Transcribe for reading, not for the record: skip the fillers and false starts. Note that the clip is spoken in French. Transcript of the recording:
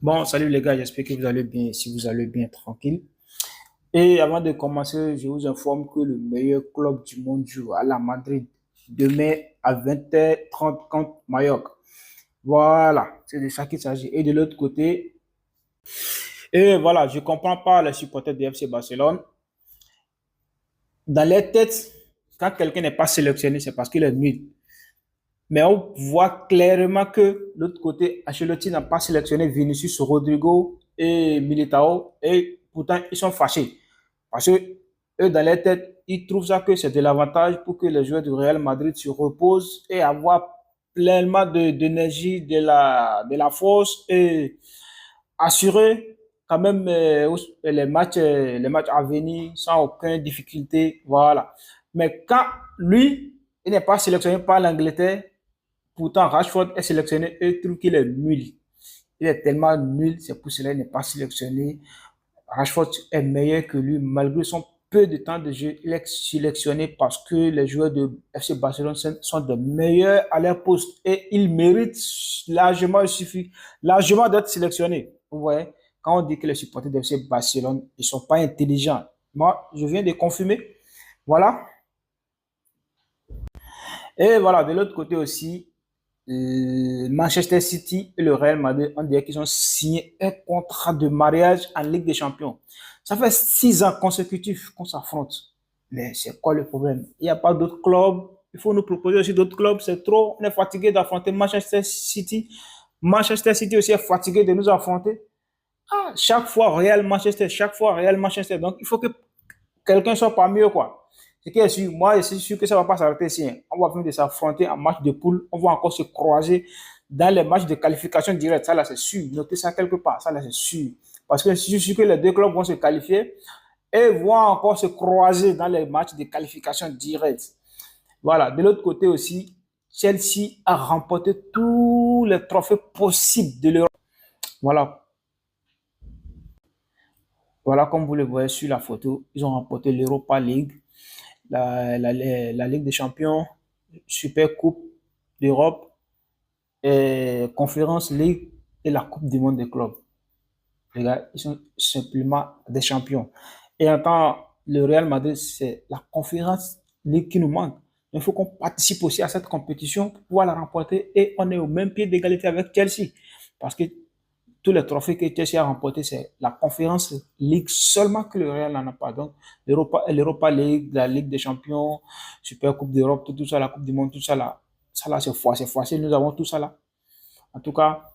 Bon, salut les gars, j'espère que vous allez bien. Si vous allez bien, tranquille. Et avant de commencer, je vous informe que le meilleur club du monde joue à la Madrid demain à 20h30 contre Mallorca. Voilà, c'est de ça qu'il s'agit. Et de l'autre côté, et voilà, je ne comprends pas les supporters du FC Barcelone. Dans les têtes, quand quelqu'un n'est pas sélectionné, c'est parce qu'il est nul. Mais on voit clairement que l'autre côté, Ancelotti n'a pas sélectionné Vinicius, Rodrigo et Militao. Et pourtant, ils sont fâchés. Parce que eux, dans leur tête, ils trouvent ça que c'est de l'avantage pour que les joueurs du Real Madrid se reposent et avoir pleinement d'énergie, de la force et assurer quand même les matchs à venir sans aucune difficulté. Voilà. Mais quand lui, il n'est pas sélectionné par l'Angleterre, pourtant, Rashford est sélectionné et il trouve qu'il est nul. Il est tellement nul, c'est pour cela qu'il n'est pas sélectionné. Rashford est meilleur que lui, malgré son peu de temps de jeu. Il est sélectionné parce que les joueurs de FC Barcelone sont des meilleurs à leur poste et ils méritent largement, il suffit largement d'être sélectionnés. Vous voyez, quand on dit que les supporters de FC Barcelone, ils ne sont pas intelligents. Moi, je viens de confirmer. Voilà. Et voilà, de l'autre côté aussi, Manchester City et le Real Madrid, on dirait qu'ils ont signé un contrat de mariage en Ligue des Champions. Ça fait 6 ans consécutifs qu'on s'affronte. Mais c'est quoi le problème? Il n'y a pas d'autres clubs. Il faut nous proposer aussi d'autres clubs. C'est trop. On est fatigué d'affronter Manchester City. Manchester City aussi est fatigué de nous affronter. Ah, chaque fois Real Manchester, chaque fois Real Manchester. Donc il faut que quelqu'un soit parmi eux, quoi. Ce qui est sûr, moi, je suis sûr que ça ne va pas s'arrêter ici. On va venir de s'affronter en match de poule. On va encore se croiser dans les matchs de qualification directe. Ça, là, c'est sûr. Notez ça quelque part. Ça, là, c'est sûr. Parce que je suis sûr que les deux clubs vont se qualifier et vont encore se croiser dans les matchs de qualification directe. Voilà. De l'autre côté aussi, Chelsea a remporté tous les trophées possibles de l'Europe. Voilà. Voilà, comme vous le voyez sur la photo, ils ont remporté l'Europa League, la Ligue des Champions, Super Coupe d'Europe, et Conférence League et la Coupe du Monde des clubs. Les gars, ils sont simplement des champions. Et en tant le Real Madrid, c'est la Conférence League qui nous manque. Il faut qu'on participe aussi à cette compétition pour pouvoir la remporter et on est au même pied d'égalité avec Chelsea. Parce que tous les trophées que Chelsea a remportés, c'est la Conférence League seulement que le Real n'en a pas. Donc, l'Europa League, la Ligue des Champions, Super Coupe d'Europe, tout ça, la Coupe du Monde, tout ça là, c'est facile. Nous avons tout ça là. En tout cas,